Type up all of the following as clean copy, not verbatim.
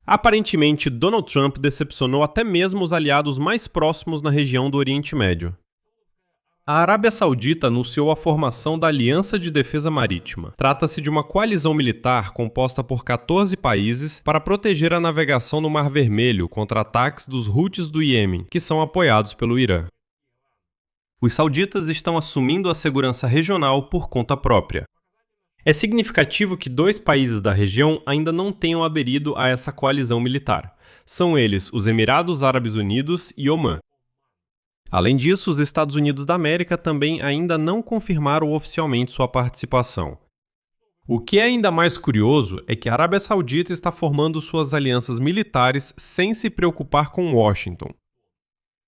Aparentemente, Donald Trump decepcionou até mesmo os aliados mais próximos na região do Oriente Médio. A Arábia Saudita anunciou a formação da Aliança de Defesa Marítima. Trata-se de uma coalizão militar composta por 14 países para proteger a navegação no Mar Vermelho contra ataques dos Houthis do Iêmen, que são apoiados pelo Irã. Os sauditas estão assumindo a segurança regional por conta própria. É significativo que 2 países da região ainda não tenham aderido a essa coalizão militar. São eles os Emirados Árabes Unidos e Omã. Além disso, os Estados Unidos da América também ainda não confirmaram oficialmente sua participação. O que é ainda mais curioso é que a Arábia Saudita está formando suas alianças militares sem se preocupar com Washington.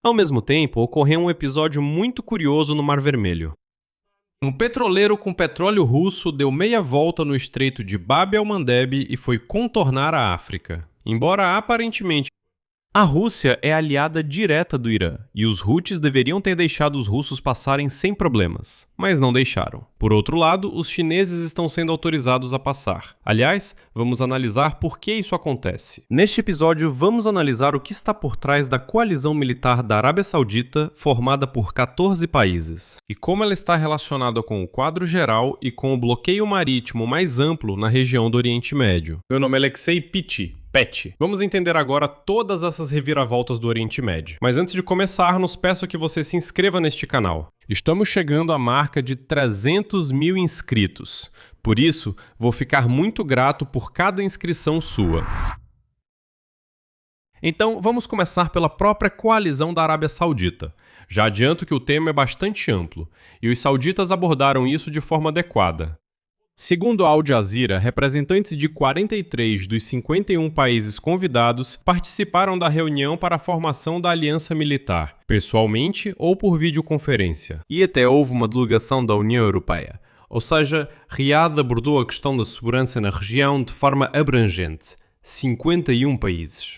Ao mesmo tempo, ocorreu um episódio muito curioso no Mar Vermelho. Um petroleiro com petróleo russo deu meia volta no estreito de Bab el-Mandeb e foi contornar a África. Embora aparentemente a Rússia é aliada direta do Irã, e os Houthis deveriam ter deixado os russos passarem sem problemas, mas não deixaram. Por outro lado, os chineses estão sendo autorizados a passar. Aliás, vamos analisar por que isso acontece. Neste episódio, vamos analisar o que está por trás da coalizão militar da Arábia Saudita, formada por 14 países, e como ela está relacionada com o quadro geral e com o bloqueio marítimo mais amplo na região do Oriente Médio. Meu nome é Alexei Pitti. Vamos entender agora todas essas reviravoltas do Oriente Médio. Mas antes de começarmos, peço que você se inscreva neste canal. Estamos chegando à marca de 300 mil inscritos. Por isso, vou ficar muito grato por cada inscrição sua. Então, vamos começar pela própria coalizão da Arábia Saudita. Já adianto que o tema é bastante amplo, e os sauditas abordaram isso de forma adequada. Segundo a Al Jazeera, representantes de 43 dos 51 países convidados participaram da reunião para a formação da aliança militar, pessoalmente ou por videoconferência. E até houve uma delegação da União Europeia, ou seja, Riad abordou a questão da segurança na região de forma abrangente, 51 países.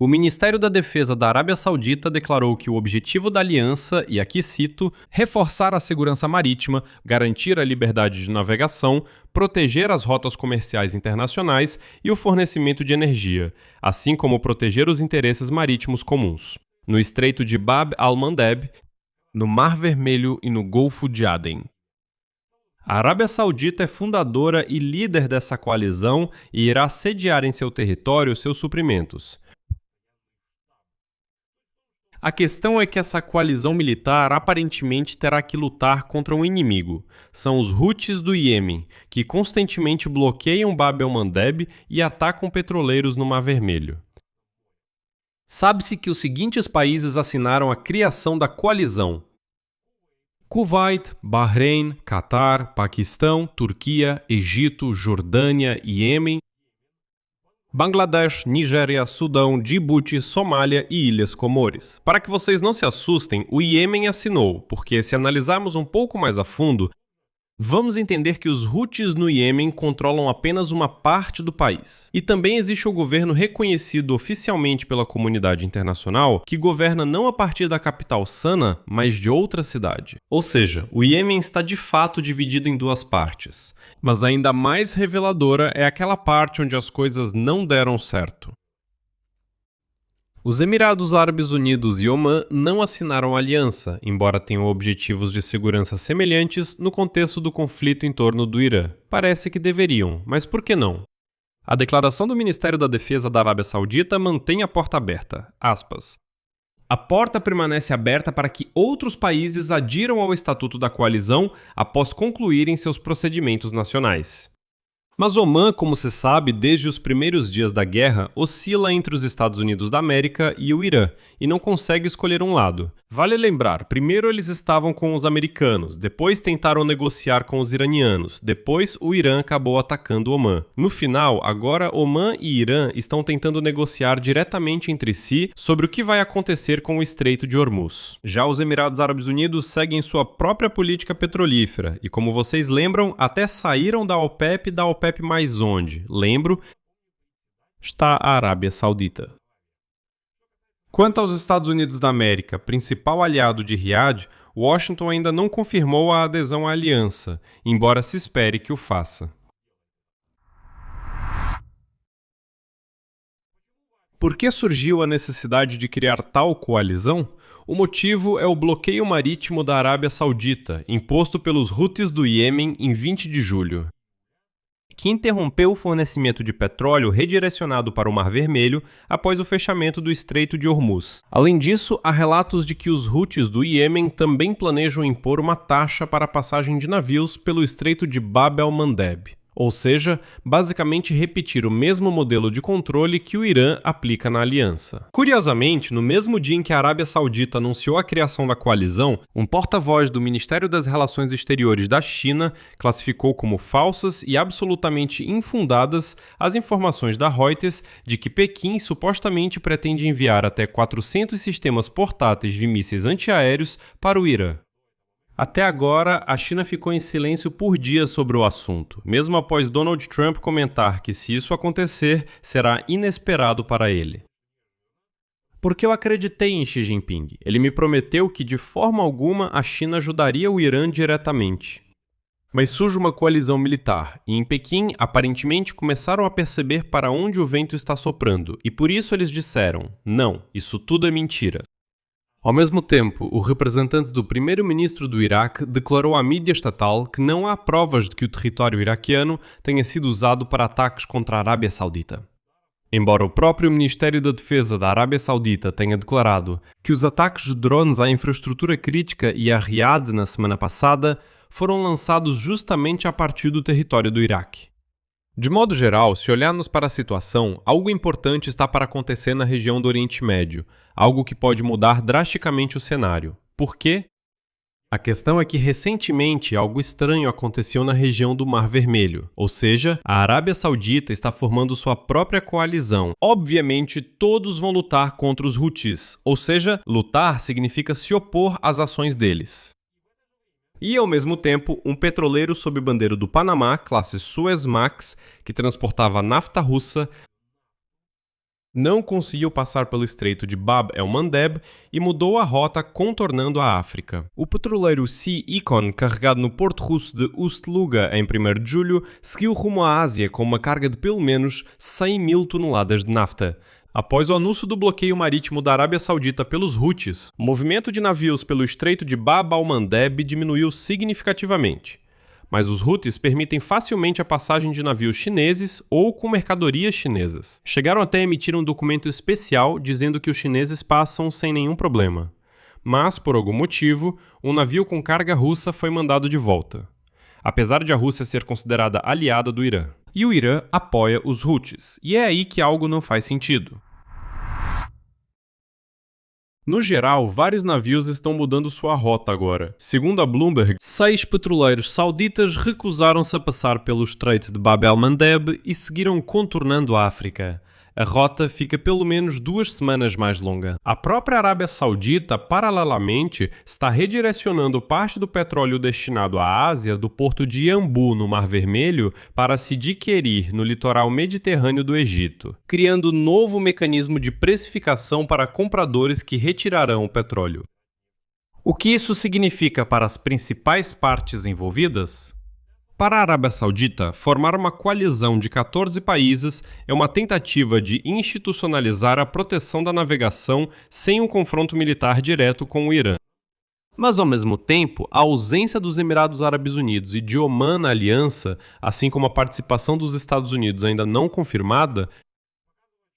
O Ministério da Defesa da Arábia Saudita declarou que o objetivo da aliança, e aqui cito, reforçar a segurança marítima, garantir a liberdade de navegação, proteger as rotas comerciais internacionais e o fornecimento de energia, assim como proteger os interesses marítimos comuns. No Estreito de Bab al-Mandeb, no Mar Vermelho e no Golfo de Aden. A Arábia Saudita é fundadora e líder dessa coalizão e irá sediar em seu território seus suprimentos. A questão é que essa coalizão militar aparentemente terá que lutar contra um inimigo. São os Houthis do Iêmen, que constantemente bloqueiam Bab el-Mandeb e atacam petroleiros no Mar Vermelho. Sabe-se que os seguintes países assinaram a criação da coalizão: Kuwait, Bahrein, Catar, Paquistão, Turquia, Egito, Jordânia, Iêmen, Bangladesh, Nigéria, Sudão, Djibouti, Somália e Ilhas Comores. Para que vocês não se assustem, o Iêmen assinou, porque se analisarmos um pouco mais a fundo, vamos entender que os Houthis no Iêmen controlam apenas uma parte do país. E também existe o governo reconhecido oficialmente pela comunidade internacional, que governa não a partir da capital Sana, mas de outra cidade. Ou seja, o Iêmen está de fato dividido em 2 partes. Mas ainda mais reveladora é aquela parte onde as coisas não deram certo. Os Emirados Árabes Unidos e Omã não assinaram a aliança, embora tenham objetivos de segurança semelhantes no contexto do conflito em torno do Irã. Parece que deveriam, mas por que não? A declaração do Ministério da Defesa da Arábia Saudita mantém a porta aberta. Aspas. A porta permanece aberta para que outros países adiram ao Estatuto da Coalizão após concluírem seus procedimentos nacionais. Mas Omã, como se sabe, desde os primeiros dias da guerra, oscila entre os Estados Unidos da América e o Irã, e não consegue escolher um lado. Vale lembrar, primeiro eles estavam com os americanos, depois tentaram negociar com os iranianos, depois o Irã acabou atacando Omã. No final, agora Omã e Irã estão tentando negociar diretamente entre si sobre o que vai acontecer com o Estreito de Hormuz. Já os Emirados Árabes Unidos seguem sua própria política petrolífera, e como vocês lembram, até saíram da OPEP e da OPEP+, onde, lembro, está a Arábia Saudita. Quanto aos Estados Unidos da América, principal aliado de Riad, Washington ainda não confirmou a adesão à aliança, embora se espere que o faça. Por que surgiu a necessidade de criar tal coalizão? O motivo é o bloqueio marítimo da Arábia Saudita, imposto pelos Houthis do Iêmen em 20 de julho, que interrompeu o fornecimento de petróleo redirecionado para o Mar Vermelho após o fechamento do Estreito de Hormuz. Além disso, há relatos de que os Houthis do Iêmen também planejam impor uma taxa para a passagem de navios pelo Estreito de Bab el-Mandeb. Ou seja, basicamente repetir o mesmo modelo de controle que o Irã aplica na aliança. Curiosamente, no mesmo dia em que a Arábia Saudita anunciou a criação da coalizão, um porta-voz do Ministério das Relações Exteriores da China classificou como falsas e absolutamente infundadas as informações da Reuters de que Pequim supostamente pretende enviar até 400 sistemas portáteis de mísseis antiaéreos para o Irã. Até agora, a China ficou em silêncio por dias sobre o assunto, mesmo após Donald Trump comentar que, se isso acontecer, será inesperado para ele. Porque eu acreditei em Xi Jinping. Ele me prometeu que, de forma alguma, a China ajudaria o Irã diretamente. Mas surge uma coalizão militar, e em Pequim, aparentemente, começaram a perceber para onde o vento está soprando, e por isso eles disseram: não, isso tudo é mentira. Ao mesmo tempo, o representante do primeiro-ministro do Iraque declarou à mídia estatal que não há provas de que o território iraquiano tenha sido usado para ataques contra a Arábia Saudita. Embora o próprio Ministério da Defesa da Arábia Saudita tenha declarado que os ataques de drones à infraestrutura crítica e a Riad na semana passada foram lançados justamente a partir do território do Iraque. De modo geral, se olharmos para a situação, algo importante está para acontecer na região do Oriente Médio, algo que pode mudar drasticamente o cenário. Por quê? A questão é que recentemente algo estranho aconteceu na região do Mar Vermelho, ou seja, a Arábia Saudita está formando sua própria coalizão. Obviamente, todos vão lutar contra os Houthis, ou seja, lutar significa se opor às ações deles. E, ao mesmo tempo, um petroleiro sob bandeira do Panamá, classe Suezmax, que transportava nafta russa, não conseguiu passar pelo Estreito de Bab el-Mandeb e mudou a rota contornando a África. O petroleiro Sea Icon, carregado no porto russo de Ust-Luga em 1º de julho, seguiu rumo à Ásia com uma carga de pelo menos 100 mil toneladas de nafta. Após o anúncio do bloqueio marítimo da Arábia Saudita pelos Houthis, o movimento de navios pelo Estreito de Bab el-Mandeb diminuiu significativamente. Mas os Houthis permitem facilmente a passagem de navios chineses ou com mercadorias chinesas. Chegaram até a emitir um documento especial dizendo que os chineses passam sem nenhum problema. Mas, por algum motivo, um navio com carga russa foi mandado de volta, apesar de a Rússia ser considerada aliada do Irã. E o Irã apoia os Houthis, e é aí que algo não faz sentido. No geral, vários navios estão mudando sua rota agora. Segundo a Bloomberg, 6 petroleiros sauditas recusaram-se a passar pelo Estreito de Bab el-Mandeb e seguiram contornando a África. A rota fica pelo menos 2 semanas mais longa. A própria Arábia Saudita, paralelamente, está redirecionando parte do petróleo destinado à Ásia do porto de Yanbu, no Mar Vermelho, para se digerir no litoral mediterrâneo do Egito, criando novo mecanismo de precificação para compradores que retirarão o petróleo. O que isso significa para as principais partes envolvidas? Para a Arábia Saudita, formar uma coalizão de 14 países é uma tentativa de institucionalizar a proteção da navegação sem um confronto militar direto com o Irã. Mas, ao mesmo tempo, a ausência dos Emirados Árabes Unidos e de Omã na aliança, assim como a participação dos Estados Unidos ainda não confirmada,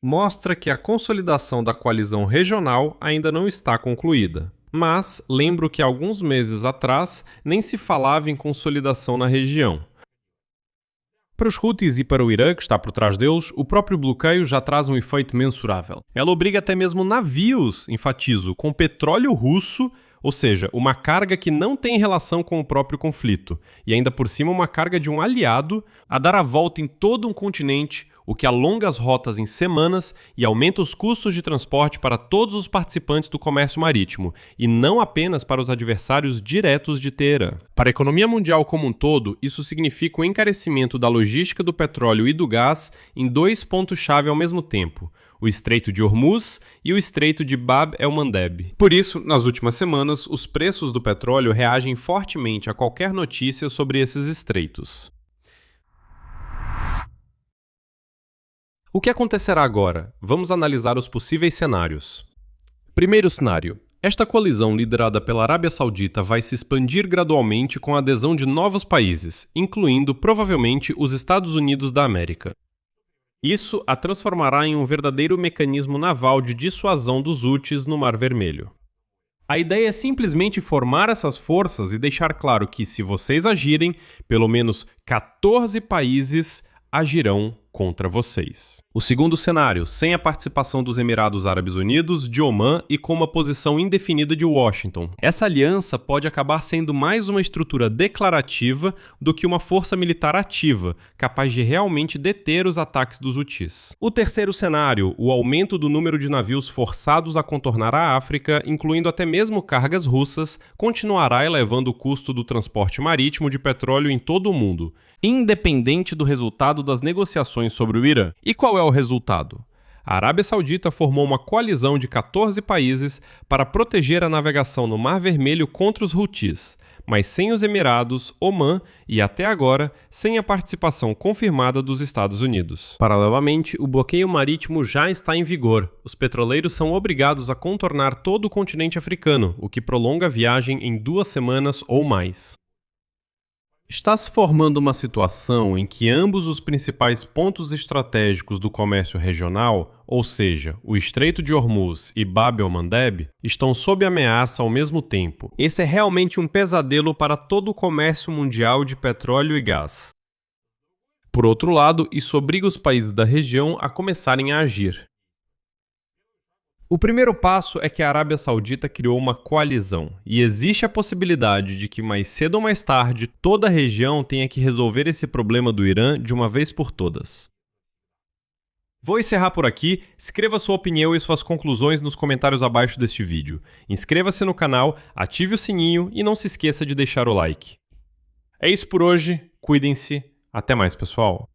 mostra que a consolidação da coalizão regional ainda não está concluída. Mas lembro que alguns meses atrás nem se falava em consolidação na região. Para os Houthis e para o Irã, que está por trás deles, o próprio bloqueio já traz um efeito mensurável. Ela obriga até mesmo navios, enfatizo, com petróleo russo, ou seja, uma carga que não tem relação com o próprio conflito, e ainda por cima uma carga de um aliado, a dar a volta em todo um continente, o que alonga as rotas em semanas e aumenta os custos de transporte para todos os participantes do comércio marítimo, e não apenas para os adversários diretos de Teherã. Para a economia mundial como um todo, isso significa o encarecimento da logística do petróleo e do gás em 2 pontos-chave ao mesmo tempo: o Estreito de Hormuz e o Estreito de Bab el-Mandeb. Por isso, nas últimas semanas, os preços do petróleo reagem fortemente a qualquer notícia sobre esses estreitos. O que acontecerá agora? Vamos analisar os possíveis cenários. Primeiro cenário. Esta coalizão liderada pela Arábia Saudita vai se expandir gradualmente com a adesão de novos países, incluindo provavelmente os Estados Unidos da América. Isso a transformará em um verdadeiro mecanismo naval de dissuasão dos Houthis no Mar Vermelho. A ideia é simplesmente formar essas forças e deixar claro que, se vocês agirem, pelo menos 14 países agirão contra vocês. O segundo cenário, sem a participação dos Emirados Árabes Unidos, de Omã e com uma posição indefinida de Washington. Essa aliança pode acabar sendo mais uma estrutura declarativa do que uma força militar ativa, capaz de realmente deter os ataques dos Houthis. O terceiro cenário, o aumento do número de navios forçados a contornar a África, incluindo até mesmo cargas russas, continuará elevando o custo do transporte marítimo de petróleo em todo o mundo, independente do resultado das negociações sobre o Irã. E qual é o resultado? A Arábia Saudita formou uma coalizão de 14 países para proteger a navegação no Mar Vermelho contra os Houthis, mas sem os Emirados, Omã e, até agora, sem a participação confirmada dos Estados Unidos. Paralelamente, o bloqueio marítimo já está em vigor. Os petroleiros são obrigados a contornar todo o continente africano, o que prolonga a viagem em 2 semanas ou mais. Está se formando uma situação em que ambos os principais pontos estratégicos do comércio regional, ou seja, o Estreito de Hormuz e Bab el-Mandeb, estão sob ameaça ao mesmo tempo. Esse é realmente um pesadelo para todo o comércio mundial de petróleo e gás. Por outro lado, isso obriga os países da região a começarem a agir. O primeiro passo é que a Arábia Saudita criou uma coalizão, e existe a possibilidade de que mais cedo ou mais tarde toda a região tenha que resolver esse problema do Irã de uma vez por todas. Vou encerrar por aqui, escreva sua opinião e suas conclusões nos comentários abaixo deste vídeo. Inscreva-se no canal, ative o sininho e não se esqueça de deixar o like. É isso por hoje, cuidem-se, até mais pessoal!